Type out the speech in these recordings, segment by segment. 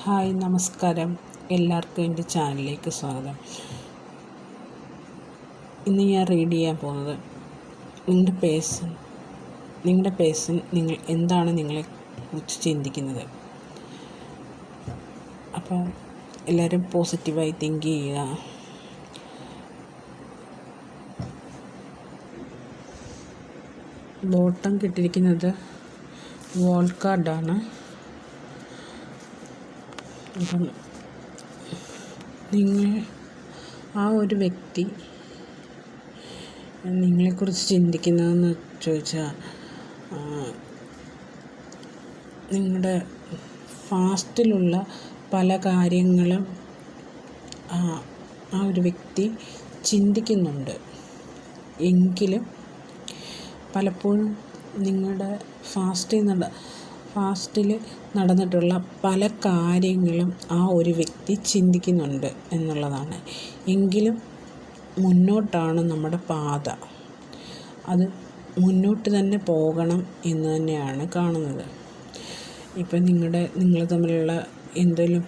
Hi, നമസ്കാരം. എല്ലാവർക്കും എൻ്റെ ചാനലിലേക്ക് സ്വാഗതം. ഇന്ന് ഞാൻ റീഡ് ചെയ്യാൻ പോകുന്നത് നിങ്ങളുടെ പേഴ്സൺ നിങ്ങൾ എന്താണ് നിങ്ങളെ കുറിച്ച് ചിന്തിക്കുന്നത്. അപ്പോൾ എല്ലാവരും പോസിറ്റീവായി തിങ്ക് ചെയ്യുക. ബോട്ടം കിട്ടിയിരിക്കുന്നത് വോൾ കാർഡാണ്. അപ്പം ആ ഒരു വ്യക്തി നിങ്ങളെക്കുറിച്ച് ചിന്തിക്കുന്നതെന്ന് ചോദിച്ചാൽ, നിങ്ങളുടെ ഫാസ്റ്റിലുള്ള പല കാര്യങ്ങളും ആ ഒരു വ്യക്തി ചിന്തിക്കുന്നുണ്ട്. എങ്കിലും പലപ്പോഴും നിങ്ങളുടെ ഫാസ്റ്റിൽ നടന്നിട്ടുള്ള പല കാര്യങ്ങളും ആ ഒരു വ്യക്തി ചിന്തിക്കുന്നുണ്ട് എന്നുള്ളതാണ്. എങ്കിലും മുന്നോട്ടാണ് നമ്മുടെ പാത. അത് മുന്നോട്ട് തന്നെ പോകണം എന്ന് തന്നെയാണ് കാണുന്നത്. ഇപ്പം നിങ്ങൾ തമ്മിലുള്ള എന്തെങ്കിലും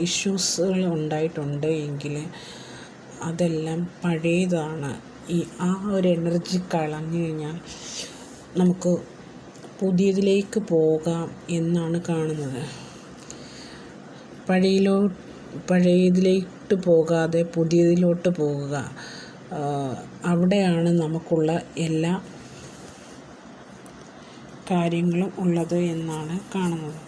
ഇഷ്യൂസുകൾ ഉണ്ടായിട്ടുണ്ട് എങ്കിൽ അതെല്ലാം പഴയതാണ്. ആ ഒരു എനർജി കളഞ്ഞു കഴിഞ്ഞാൽ നമുക്ക് പുതിയതിലേക്ക് പോകാം എന്നാണ് കാണുന്നത്. പഴയതിലേക്ക് പോകാതെ പുതിയതിലോട്ട് പോകുക, അവിടെയാണ് നമുക്കുള്ള എല്ലാ കാര്യങ്ങളും ഉള്ളത് എന്നാണ് കാണുന്നത്.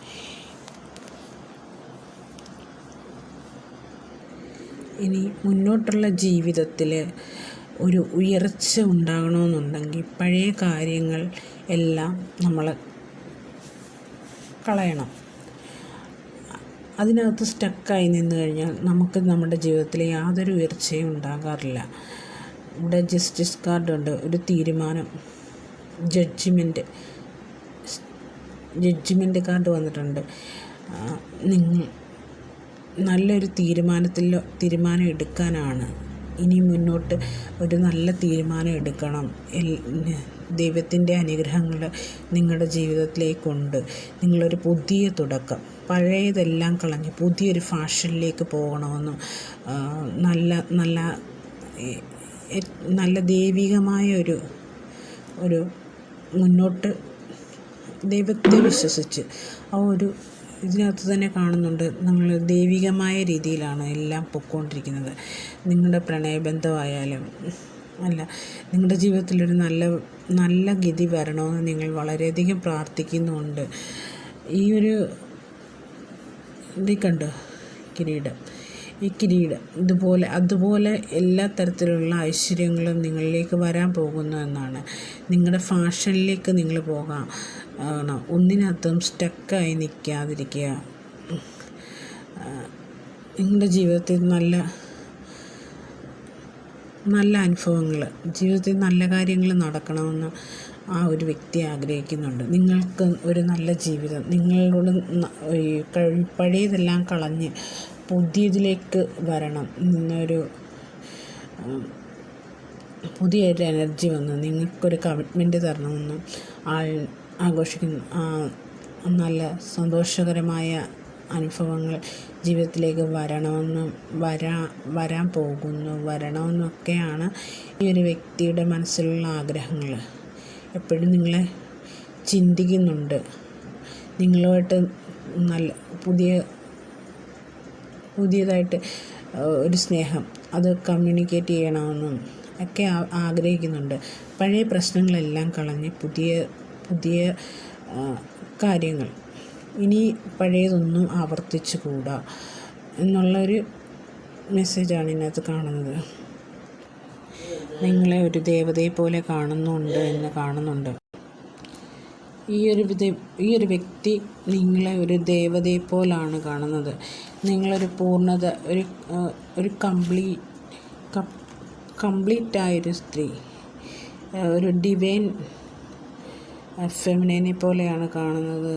ഇനി മുന്നോട്ടുള്ള ജീവിതത്തിൽ ഒരു ഉയർച്ച ഉണ്ടാകണമെന്നുണ്ടെങ്കിൽ പഴയ കാര്യങ്ങൾ എല്ലാം നമ്മൾ കളയണം. അതിനകത്ത് സ്റ്റക്കായി നിന്ന് കഴിഞ്ഞാൽ നമുക്ക് നമ്മുടെ ജീവിതത്തിൽ യാതൊരു ഉയർച്ചയും ഉണ്ടാകാറില്ല. ഇവിടെ ജസ്റ്റിസ് കാർഡുണ്ട്, ഒരു തീരുമാനം, ജഡ്ജിമെൻ്റ് കാർഡ് വന്നിട്ടുണ്ട്. നിങ്ങൾ നല്ലൊരു തീരുമാനം എടുക്കാനാണ്. ഇനി മുന്നോട്ട് ഒരു നല്ല തീരുമാനം എടുക്കണം. ദൈവത്തിൻ്റെ അനുഗ്രഹങ്ങൾ നിങ്ങളുടെ ജീവിതത്തിലേക്കുണ്ട്. നിങ്ങളൊരു പുതിയ തുടക്കം, പഴയതെല്ലാം കളഞ്ഞ് പുതിയൊരു ഫാഷനിലേക്ക് പോകണമെന്നും നല്ല ദൈവികമായ ഒരു മുന്നോട്ട് ദൈവത്തെ വിശ്വസിച്ച് ഇതിനകത്ത് തന്നെ കാണുന്നുണ്ട്. നമ്മൾ ദൈവികമായ രീതിയിലാണ് എല്ലാം പൊയ്ക്കൊണ്ടിരിക്കുന്നത്. നിങ്ങളുടെ പ്രണയബന്ധമായാലും നിങ്ങളുടെ ജീവിതത്തിലൊരു നല്ല ഗതി വരണമെന്ന് നിങ്ങൾ വളരെയധികം പ്രാർത്ഥിക്കുന്നുണ്ട്. ഈ ഒരു കണ്ടോ, ഈ കിരീടം അതുപോലെ എല്ലാ തരത്തിലുള്ള ഐശ്വര്യങ്ങളും നിങ്ങളിലേക്ക് വരാൻ പോകുന്നു എന്നാണ്. നിങ്ങളുടെ ഫാഷനിലേക്ക് നിങ്ങൾ പോകാം. ഒന്നിനകത്തും സ്റ്റക്കായി നിൽക്കാതിരിക്കുക. നിങ്ങളുടെ ജീവിതത്തിൽ നല്ല അനുഭവങ്ങൾ, ജീവിതത്തിൽ നല്ല കാര്യങ്ങൾ നടക്കണമെന്ന് ആ ഒരു വ്യക്തി ആഗ്രഹിക്കുന്നുണ്ട്. നിങ്ങൾക്ക് ഒരു നല്ല ജീവിതം, നിങ്ങളോട് പഴയതെല്ലാം കളഞ്ഞ് പുതിയതിലേക്ക് വരണം എന്നൊരു പുതിയൊരു എനർജി വന്ന് നിങ്ങൾക്കൊരു കമ്മിറ്റ്മെൻറ്റ് തരണമെന്നും ആഘോഷിക്കുന്നു. നല്ല സന്തോഷകരമായ അനുഭവങ്ങൾ ജീവിതത്തിലേക്ക് വരണമെന്നൊക്കെയാണ് ഈ ഒരു വ്യക്തിയുടെ മനസ്സിലുള്ള ആഗ്രഹങ്ങൾ. എപ്പോഴും നിങ്ങളെ ചിന്തിക്കുന്നുണ്ട്. നിങ്ങളുമായിട്ട് നല്ല പുതിയതായിട്ട് ഒരു സ്നേഹം അത് കമ്മ്യൂണിക്കേറ്റ് ചെയ്യണമെന്നും ഒക്കെ ആഗ്രഹിക്കുന്നുണ്ട്. പഴയ പ്രശ്നങ്ങളെല്ലാം കളഞ്ഞ് പുതിയ കാര്യങ്ങൾ, ഇനി പഴയതൊന്നും ആവർത്തിച്ചു കൂടാ എന്നുള്ളൊരു മെസ്സേജാണ് ഇതിനകത്ത് കാണുന്നത്. നിങ്ങളെ ഒരു ദേവതയെ പോലെ കാണുന്നുണ്ട്. ഈ ഒരു വ്യക്ി നിങ്ങളെ ഒരു ദേവതയെ പോലാണ് കാണുന്നത്. നിങ്ങളൊരു പൂർണ്ണത, ഒരു കംപ്ലീറ്റായൊരു സ്ത്രീ, ഒരു ഡിവൈൻ ഫെമിനൈനെ പോലെയാണ് കാണുന്നത്.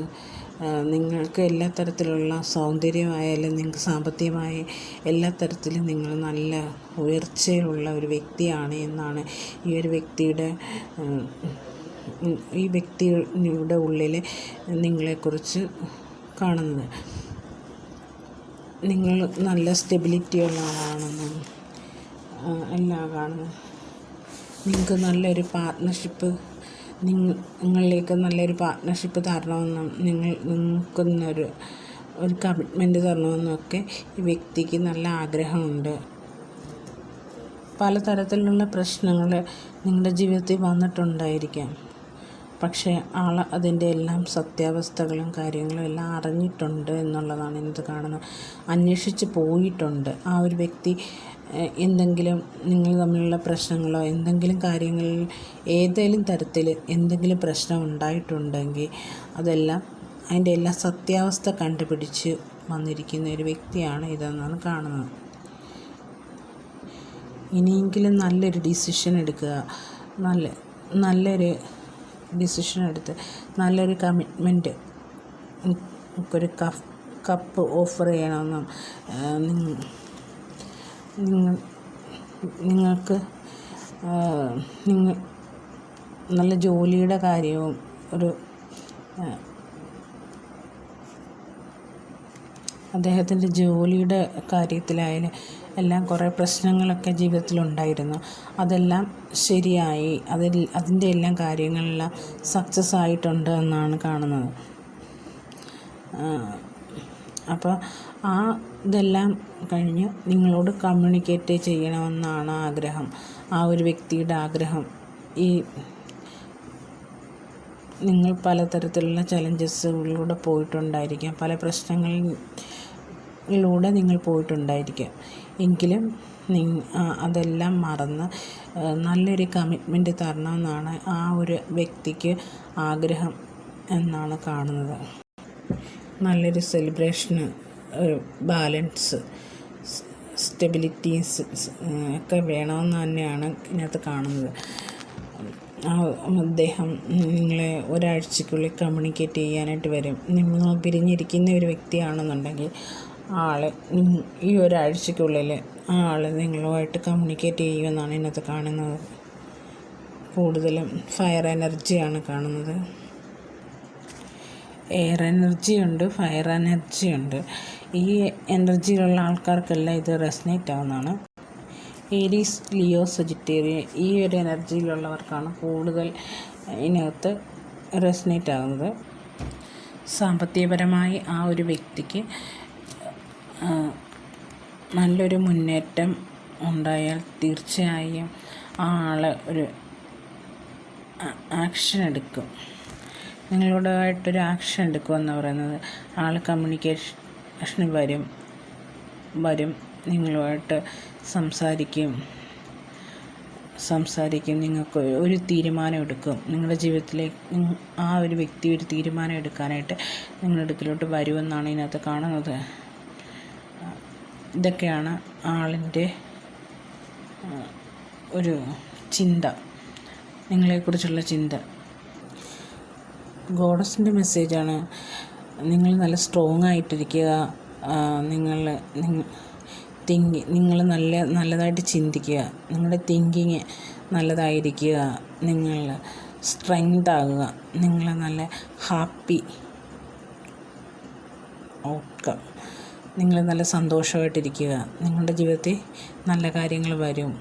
നിങ്ങൾക്ക് എല്ലാ തരത്തിലുള്ള സൗന്ദര്യമായാലും നിങ്ങൾക്ക് സാമ്പത്തികമായ എല്ലാ തരത്തിലും നിങ്ങൾ നല്ല ഉയർച്ചയിലുള്ള ഒരു വ്യക്തിയാണ് എന്നാണ് ഈ വ്യക്തിയുടെ ഉള്ളിൽ നിങ്ങളെക്കുറിച്ച് കാണുന്നത്. നിങ്ങൾ നല്ല സ്റ്റെബിലിറ്റി ഉള്ള ആളാണെന്നും എല്ലാം കാണുന്നത്. നിങ്ങൾക്ക് നല്ലൊരു പാർട്ട്ണർഷിപ്പ് നിങ്ങളിലേക്ക് നല്ലൊരു പാർട്ട്ണർഷിപ്പ് തരണമെന്നും നിങ്ങൾക്കൊന്നൊരു കമ്മിറ്റ്മെൻറ്റ് തരണമെന്നും ഒക്കെ ഈ വ്യക്തിക്ക് നല്ല ആഗ്രഹമുണ്ട്. പലതരത്തിലുള്ള പ്രശ്നങ്ങൾ നിങ്ങളുടെ ജീവിതത്തിൽ വന്നിട്ടുണ്ടായിരിക്കാം. പക്ഷേ അതിൻ്റെ എല്ലാം സത്യാവസ്ഥകളും കാര്യങ്ങളും എല്ലാം അറിഞ്ഞിട്ടുണ്ട് എന്നുള്ളതാണ് ഇന്നത് കാണുന്നത്. അന്വേഷിച്ച് പോയിട്ടുണ്ട്. ആ ഒരു വ്യക്തി എന്തെങ്കിലും നിങ്ങൾ തമ്മിലുള്ള പ്രശ്നങ്ങളോ എന്തെങ്കിലും കാര്യങ്ങളിൽ ഏതെങ്കിലും തരത്തിൽ എന്തെങ്കിലും പ്രശ്നം ഉണ്ടായിട്ടുണ്ടെങ്കിൽ അതെല്ലാം അതിൻ്റെ എല്ലാ സത്യാവസ്ഥ കണ്ടുപിടിച്ച് വന്നിരിക്കുന്ന ഒരു വ്യക്തിയാണ് ഇതെന്നാണ് കാണുന്നത്. ഇനിയെങ്കിലും നല്ലൊരു ഡിസിഷൻ എടുക്കുക. നല്ലൊരു ഡിസിഷൻ എടുത്ത് നല്ലൊരു കമ്മിറ്റ്മെൻറ്റ് ഒരു കപ്പ് ഓഫർ ചെയ്യണമെന്നും നിങ്ങൾക്ക് നല്ല ജോലിയുടെ കാര്യവും അദ്ദേഹത്തിൻ്റെ ജോലിയുടെ കാര്യത്തിലായാലും എല്ലാം കുറേ പ്രശ്നങ്ങളൊക്കെ ജീവിതത്തിലുണ്ടായിരുന്നു. അതെല്ലാം ശരിയായി. അതിൻ്റെ എല്ലാം കാര്യങ്ങളെല്ലാം സക്സസ് ആയിട്ടുണ്ട് എന്നാണ് കാണുന്നത്. അപ്പോൾ ഇതെല്ലാം കഴിഞ്ഞ് നിങ്ങളോട് കമ്മ്യൂണിക്കേറ്റ് ചെയ്യണമെന്നാണ് ആഗ്രഹം. ആ ഒരു വ്യക്തിയുടെ ആഗ്രഹം. നിങ്ങൾ പലതരത്തിലുള്ള ചലഞ്ചസുകളിലൂടെ പോയിട്ടുണ്ടായിരിക്കാം. പല പ്രശ്നങ്ങളിലൂടെ നിങ്ങൾ പോയിട്ടുണ്ടായിരിക്കാം. എങ്കിലും അതെല്ലാം മറന്ന് നല്ലൊരു കമ്മിറ്റ്മെൻറ്റ് തരണമെന്നാണ് ആ ഒരു വ്യക്തിക്ക് ആഗ്രഹം എന്നാണ് കാണുന്നത്. നല്ലൊരു സെലിബ്രേഷന്, ബാലൻസ്, സ്റ്റെബിലിറ്റീസ് ഒക്കെ വേണമെന്ന് തന്നെയാണ് ഇതിനകത്ത് കാണുന്നത്. അദ്ദേഹം നിങ്ങളെ ഒരാഴ്ചയ്ക്കുള്ളിൽ കമ്മ്യൂണിക്കേറ്റ് ചെയ്യാനായിട്ട് വരും. നിങ്ങൾ പിരിഞ്ഞിരിക്കുന്ന ഒരു വ്യക്തിയാണെന്നുണ്ടെങ്കിൽ ഈ ഒരാഴ്ചയ്ക്കുള്ളിൽ നിങ്ങളുമായിട്ട് കമ്മ്യൂണിക്കേറ്റ് ചെയ്യുമെന്നാണ് ഇതിനകത്ത് കാണുന്നത്. കൂടുതലും ഫയർ എനർജിയാണ് കാണുന്നത്. എയർ എനർജിയുണ്ട്, ഫയർ എനർജിയുണ്ട്. ഈ എനർജിയിലുള്ള ആൾക്കാർക്കെല്ലാം ഇത് റെസനേറ്റ് ആവുന്നതാണ്. ഏരീസ്, ലിയോ, സജിറ്റേറിയൻ ഈ ഒരു എനർജിയിലുള്ളവർക്കാണ് കൂടുതൽ ഇതിനകത്ത് റെസനേറ്റ് ആകുന്നത്. സാമ്പത്തികപരമായി ആ ഒരു വ്യക്തിക്ക് നല്ലൊരു മുന്നേറ്റം ഉണ്ടായാൽ തീർച്ചയായും ആ ആൾ ഒരു ആക്ഷൻ എടുക്കും. നിങ്ങളോടായിട്ടൊരു ആക്ഷൻ എടുക്കുമെന്ന് പറയുന്നത്. ആൾ കമ്മ്യൂണിക്കേഷന് വരും, നിങ്ങളുമായിട്ട് സംസാരിക്കും. നിങ്ങൾക്ക് ഒരു തീരുമാനം എടുക്കും. നിങ്ങളുടെ ജീവിതത്തിലേക്ക് ആ ഒരു വ്യക്തി ഒരു തീരുമാനം എടുക്കാനായിട്ട് നിങ്ങളുടെ അടുക്കിലോട്ട് വരുമെന്നാണ് ഇതിനകത്ത് കാണുന്നത്. ഇതൊക്കെയാണ് ആളിൻ്റെ ഒരു ചിന്ത, നിങ്ങളെക്കുറിച്ചുള്ള ചിന്ത. ഗോഡസിൻ്റെ മെസ്സേജാണ് നിങ്ങൾ നല്ല സ്ട്രോങ് ആയിട്ടിരിക്കുക. നിങ്ങൾ നല്ലതായിട്ട് ചിന്തിക്കുക. നിങ്ങളുടെ തിങ്കിങ് നല്ലതായിരിക്കുക. നിങ്ങൾ സ്ട്രെങ്ത് ആകുക. നിങ്ങൾ നല്ല ഹാപ്പി ഔട്ട്കം. നിങ്ങൾ നല്ല സന്തോഷമായിട്ടിരിക്കുക. നിങ്ങളുടെ ജീവിതത്തിൽ നല്ല കാര്യങ്ങൾ വരും.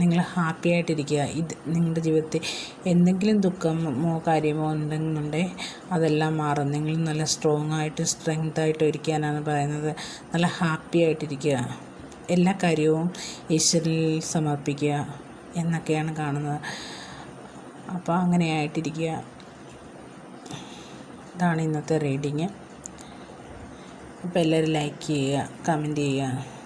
നിങ്ങൾ ഹാപ്പി ആയിട്ടിരിക്കുക. നിങ്ങളുടെ ജീവിതത്തിൽ എന്തെങ്കിലും ദുഃഖമോ കാര്യമോ ഉണ്ടെന്നുണ്ടെങ്കിൽ അതെല്ലാം മാറും. നിങ്ങൾ നല്ല സ്ട്രോങ് ആയിട്ട് സ്ട്രെങ്ത് ആയിട്ട് ഇരിക്കാനാണ് പറയുന്നത്. നല്ല ഹാപ്പി ആയിട്ടിരിക്കുക. എല്ലാ കാര്യവും ഈശ്വരനിൽ സമർപ്പിക്കുക എന്നൊക്കെയാണ് കാണുന്നത്. അപ്പോൾ അങ്ങനെയായിട്ടിരിക്കുക. ഇതാണ് ഇന്നത്തെ റീഡിങ്. അപ്പോൾ എല്ലാവരും ലൈക്ക് ചെയ്യുക, കമൻറ്റ് ചെയ്യുക.